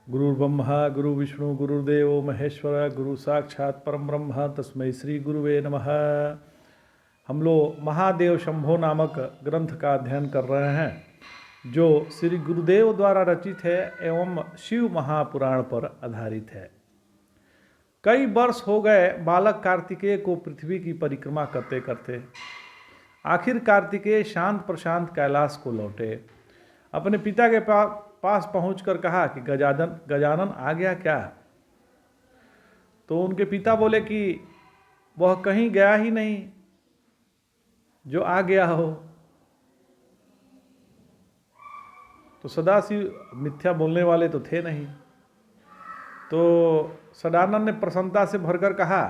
गुरुर्ब्रह्मा गुरु विष्णु गुरुदेव महेश्वर गुरु साक्षात परम ब्रह्म तस्मै श्री गुरुवे नमः। हम लोग महादेव शंभो नामक ग्रंथ का अध्ययन कर रहे हैं जो श्री गुरुदेव द्वारा रचित है एवं शिव महापुराण पर आधारित है। कई वर्ष हो गए बालक कार्तिकेय को पृथ्वी की परिक्रमा करते करते। आखिर कार्तिकेय शांत प्रशांत कैलाश को लौटे। अपने पिता के पास पहुंचकर कहा कि गजानन आ गया क्या? तो उनके पिता बोले कि वह कहीं गया ही नहीं, जो आ गया हो। तो सदाशिव मिथ्या बोलने वाले तो थे नहीं। तो सदानंद ने प्रसन्नता से भरकर कहा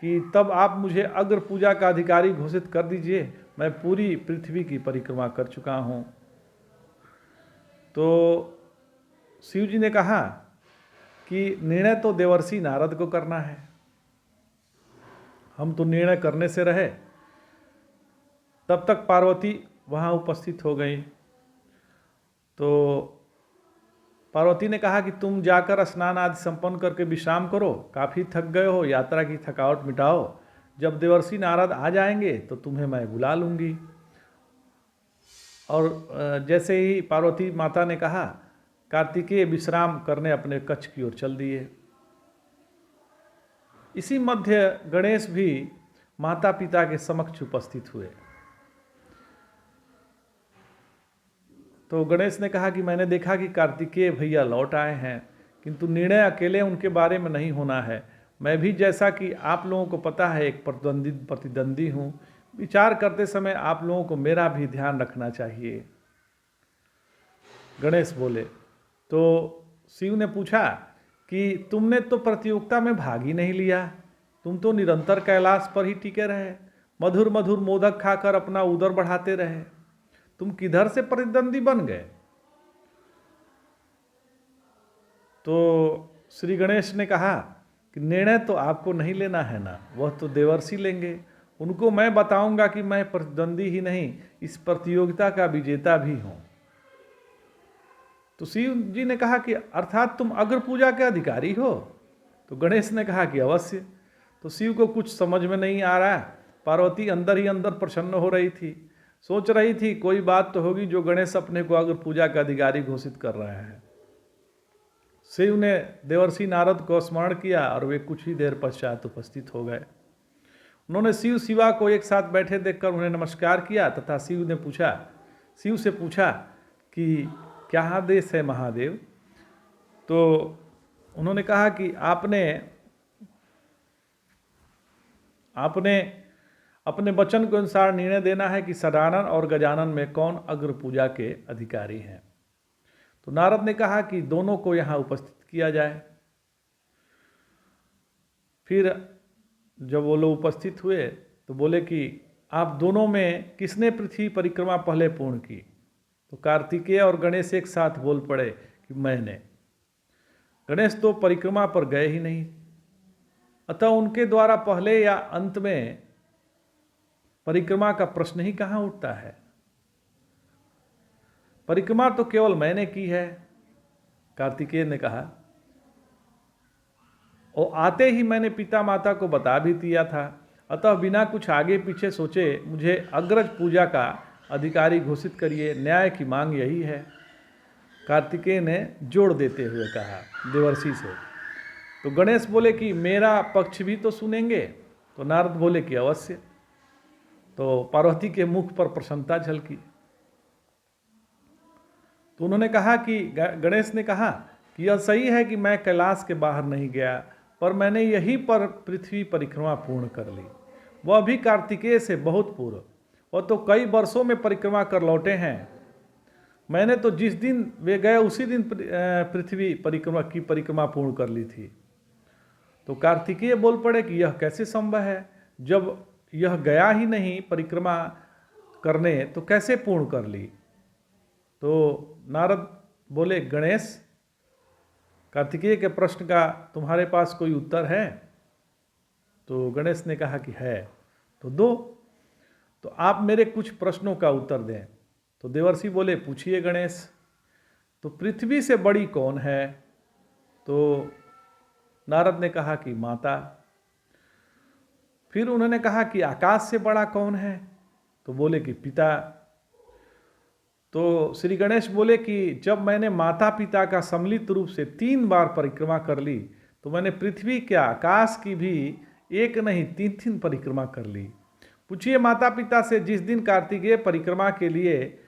कि तब आप मुझे अग्र पूजा का अधिकारी घोषित कर दीजिए, मैं पूरी पृथ्वी की परिक्रमा कर चुका हूँ। तो शिव जी ने कहा कि निर्णय तो देवर्षि नारद को करना है, हम तो निर्णय करने से रहे। तब तक पार्वती वहाँ उपस्थित हो गई। तो पार्वती ने कहा कि तुम जाकर स्नान आदि संपन्न करके विश्राम करो, काफ़ी थक गए हो, यात्रा की थकावट मिटाओ। जब देवर्षि नारद आ जाएंगे तो तुम्हें मैं बुला लूँगी। और जैसे ही पार्वती माता ने कहा, कार्तिकेय विश्राम करने अपने कक्ष की ओर चल दिए। इसी मध्य गणेश भी माता पिता के समक्ष उपस्थित हुए। तो गणेश ने कहा कि मैंने देखा कि कार्तिकेय भैया लौट आए हैं, किंतु निर्णय अकेले उनके बारे में नहीं होना है। मैं भी जैसा कि आप लोगों को पता है एक प्रतिद्वंदी हूँ। विचार करते समय आप लोगों को मेरा भी ध्यान रखना चाहिए। गणेश बोले। तो शिव ने पूछा कि तुमने तो प्रतियोगिता में भाग ही नहीं लिया, तुम तो निरंतर कैलाश पर ही टिके रहे, मधुर मधुर मोदक खाकर अपना उदर बढ़ाते रहे, तुम किधर से प्रतिद्वंदी बन गए? तो श्री गणेश ने कहा कि निर्णय तो आपको नहीं लेना है ना, वह तो देवर्षि लेंगे। उनको मैं बताऊंगा कि मैं प्रतिद्वंदी ही नहीं, इस प्रतियोगिता का विजेता भी हूँ। तो शिव जी ने कहा कि अर्थात तुम अग्र पूजा के अधिकारी हो? तो गणेश ने कहा कि अवश्य। तो शिव को कुछ समझ में नहीं आ रहा। पार्वती अंदर ही अंदर प्रसन्न हो रही थी, सोच रही थी कोई बात तो होगी जो गणेश अपने को अग्र पूजा का अधिकारी घोषित कर रहे हैं। शिव ने देवर्षि नारद को स्मरण किया और वे कुछ ही देर पश्चात उपस्थित हो गए। उन्होंने शिव शिवा को एक साथ बैठे देखकर उन्हें नमस्कार किया तथा शिव से पूछा कि क्या आदेश है महादेव? तो उन्होंने कहा कि आपने अपने वचन के अनुसार निर्णय देना है कि सदानंद और गजानन में कौन अग्र पूजा के अधिकारी हैं। तो नारद ने कहा कि दोनों को यहाँ उपस्थित किया जाए। फिर जब वो लोग उपस्थित हुए तो बोले कि आप दोनों में किसने पृथ्वी परिक्रमा पहले पूर्ण की? तो कार्तिकेय और गणेश एक साथ बोल पड़े कि मैंने। गणेश तो परिक्रमा पर गए ही नहीं, अतः उनके द्वारा पहले या अंत में परिक्रमा का प्रश्न ही कहाँ उठता है। परिक्रमा तो केवल मैंने की है, कार्तिकेय ने कहा, और आते ही मैंने पिता माता को बता भी दिया था, अतः बिना कुछ आगे पीछे सोचे मुझे अग्रज पूजा का अधिकारी घोषित करिए, न्याय की मांग यही है। कार्तिकेय ने जोड़ देते हुए कहा देवर्षि से। तो गणेश बोले कि मेरा पक्ष भी तो सुनेंगे? तो नारद बोले कि अवश्य। तो पार्वती के मुख पर प्रसन्नता झलकी। तो उन्होंने कहा कि गणेश ने कहा कि यह सही है कि मैं कैलाश के बाहर नहीं गया, पर मैंने यहीं पर पृथ्वी परिक्रमा पूर्ण कर ली, वह भी कार्तिकेय से बहुत पूर्व। वह तो कई वर्षों में परिक्रमा कर लौटे हैं। मैंने तो जिस दिन वे गए उसी दिन पृथ्वी परिक्रमा पूर्ण कर ली थी। तो कार्तिकेय बोल पड़े कि यह कैसे संभव है, जब यह गया ही नहीं परिक्रमा करने तो कैसे पूर्ण कर ली? तो नारद बोले, गणेश, कार्तिकेय के प्रश्न का तुम्हारे पास कोई उत्तर है? तो गणेश ने कहा कि है। तो दो। तो आप मेरे कुछ प्रश्नों का उत्तर दें। तो देवर्षि बोले, पूछिए गणेश। तो पृथ्वी से बड़ी कौन है? तो नारद ने कहा कि माता। फिर उन्होंने कहा कि आकाश से बड़ा कौन है? तो बोले कि पिता। तो श्री गणेश बोले कि जब मैंने माता पिता का सम्मिलित रूप से 3 बार परिक्रमा कर ली तो मैंने पृथ्वी क्या आकाश की भी एक नहीं 3 परिक्रमा कर ली। पूछिए माता पिता से, जिस दिन कार्तिकेय परिक्रमा के लिए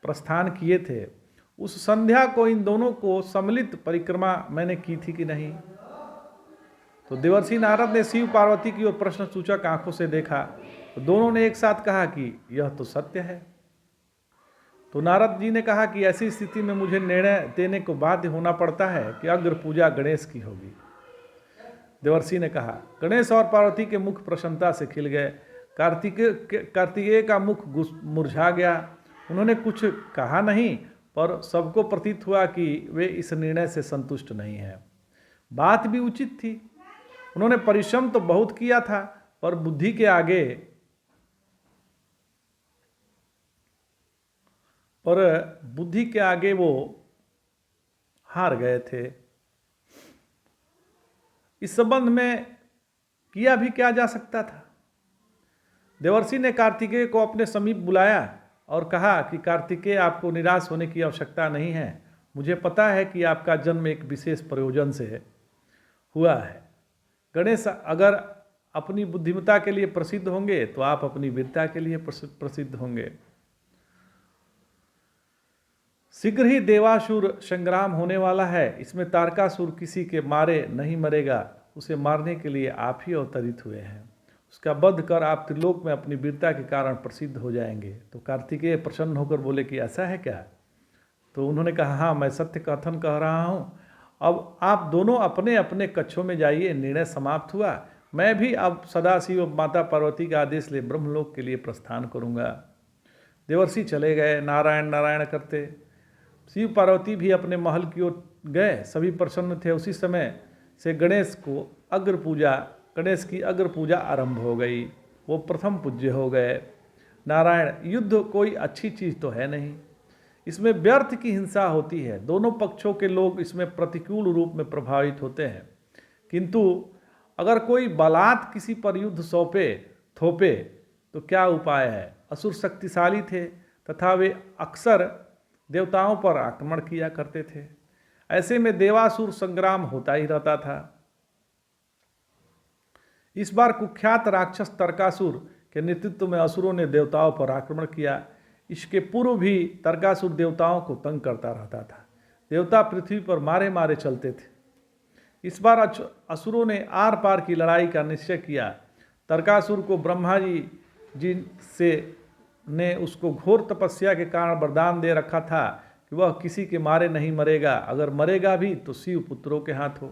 प्रस्थान किए थे उस संध्या को इन दोनों को सम्मिलित परिक्रमा मैंने की थी कि नहीं? तो देवर्षि नारद ने शिव पार्वती की ओर प्रश्न सूचक आंखों से देखा तो दोनों ने एक साथ कहा कि यह तो सत्य है। तो नारद जी ने कहा कि ऐसी स्थिति में मुझे निर्णय देने को बाध्य होना पड़ता है कि अग्र पूजा गणेश की होगी। देवर्षि ने कहा। गणेश और पार्वती के मुख प्रसन्नता से खिल गए। कार्तिकेय का मुख मुरझा गया। उन्होंने कुछ कहा नहीं, पर सबको प्रतीत हुआ कि वे इस निर्णय से संतुष्ट नहीं हैं। बात भी उचित थी। उन्होंने परिश्रम तो बहुत किया था, पर बुद्धि के आगे वो हार गए थे। इस संबंध में किया भी क्या जा सकता था? देवर्षि ने कार्तिकेय को अपने समीप बुलाया और कहा कि कार्तिकेय, आपको निराश होने की आवश्यकता नहीं है। मुझे पता है कि आपका जन्म एक विशेष प्रयोजन से हुआ है। गणेश अगर अपनी बुद्धिमत्ता के लिए प्रसिद्ध होंगे तो आप अपनी वीरता के लिए प्रसिद्ध होंगे। शीघ्र ही देवासुर संग्राम होने वाला है। इसमें तारकासुर किसी के मारे नहीं मरेगा। उसे मारने के लिए आप ही अवतरित हुए हैं। उसका वध कर आप त्रिलोक में अपनी वीरता के कारण प्रसिद्ध हो जाएंगे। तो कार्तिकेय प्रसन्न होकर बोले कि ऐसा है क्या? तो उन्होंने कहा, हाँ, मैं सत्य कथन कह रहा हूँ। अब आप दोनों अपने अपने कक्षों में जाइए। निर्णय समाप्त हुआ। मैं भी अब सदाशिव माता पार्वती का आदेश ले ब्रह्मलोक के लिए प्रस्थान करूँगा। देवर्षि चले गए नारायण नारायण करते। शिव पार्वती भी अपने महल की ओर गए। सभी प्रसन्न थे। उसी समय से गणेश की अग्र पूजा आरंभ हो गई। वो प्रथम पूज्य हो गए। नारायण, युद्ध कोई अच्छी चीज़ तो है नहीं। इसमें व्यर्थ की हिंसा होती है। दोनों पक्षों के लोग इसमें प्रतिकूल रूप में प्रभावित होते हैं। किंतु अगर कोई बलात् किसी पर युद्ध थोपे तो क्या उपाय है? असुर शक्तिशाली थे तथा वे अक्सर देवताओं पर आक्रमण किया करते थे। ऐसे में देवासुर संग्राम होता ही रहता था। इस बार कुख्यात राक्षस तारकासुर के नेतृत्व में असुरों ने देवताओं पर आक्रमण किया। इसके पूर्व भी तारकासुर देवताओं को तंग करता रहता था। देवता पृथ्वी पर मारे मारे चलते थे। इस बार असुरों ने आर पार की लड़ाई का निश्चय किया। तारकासुर को ब्रह्मा जी ने उसको घोर तपस्या के कारण वरदान दे रखा था कि वह किसी के मारे नहीं मरेगा। अगर मरेगा भी तो शिव पुत्रों के हाथ हो।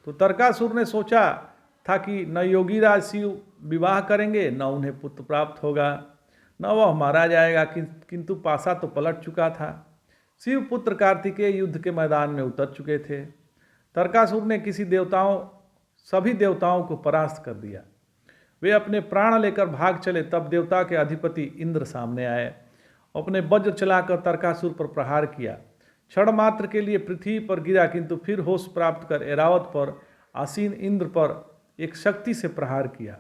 तो तारकासुर ने सोचा था कि न योगीराज शिव विवाह करेंगे, न उन्हें पुत्र प्राप्त होगा, न वह मारा जाएगा। किंतु पासा तो पलट चुका था। शिव पुत्र कार्तिकेय युद्ध के मैदान में उतर चुके थे। तारकासुर ने सभी देवताओं को परास्त कर दिया। वे अपने प्राण लेकर भाग चले। तब देवता के अधिपति इंद्र सामने आए। अपने वज्र चलाकर तारकासुर पर प्रहार किया। क्षण मात्र के लिए पृथ्वी पर गिरा, किंतु फिर होश प्राप्त कर ऐरावत पर आसीन इंद्र पर एक शक्ति से प्रहार किया।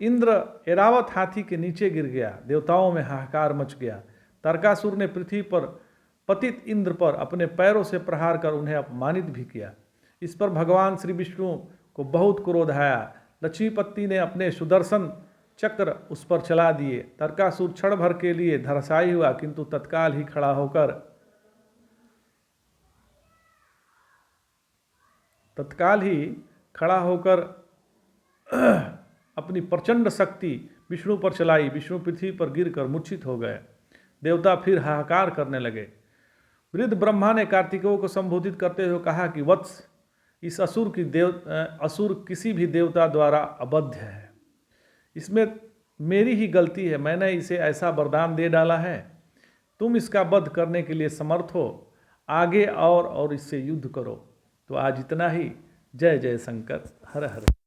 इंद्र ऐरावत हाथी के नीचे गिर गया। देवताओं में हाहाकार मच गया। तारकासुर ने पृथ्वी पर पतित इंद्र पर अपने पैरों से प्रहार कर उन्हें अपमानित भी किया। इस पर भगवान श्री विष्णु को बहुत क्रोध आया। लक्ष्मीपति ने अपने सुदर्शन चक्र उस पर चला दिए। तारकासुर क्षण भर के लिए धराशायी हुआ, किंतु तत्काल ही खड़ा होकर अपनी प्रचंड शक्ति विष्णु पर चलाई। विष्णु पृथ्वी पर गिरकर मूर्छित हो गए। देवता फिर हाहाकार करने लगे। वृद्ध ब्रह्मा ने कार्तिकेय को संबोधित करते हुए कहा कि वत्स, इस असुर किसी भी देवता द्वारा अबध्य है। इसमें मेरी ही गलती है। मैंने इसे ऐसा वरदान दे डाला है। तुम इसका वध करने के लिए समर्थ हो। आगे और इससे युद्ध करो। तो आज इतना ही। जय जय शंकर। हर हर।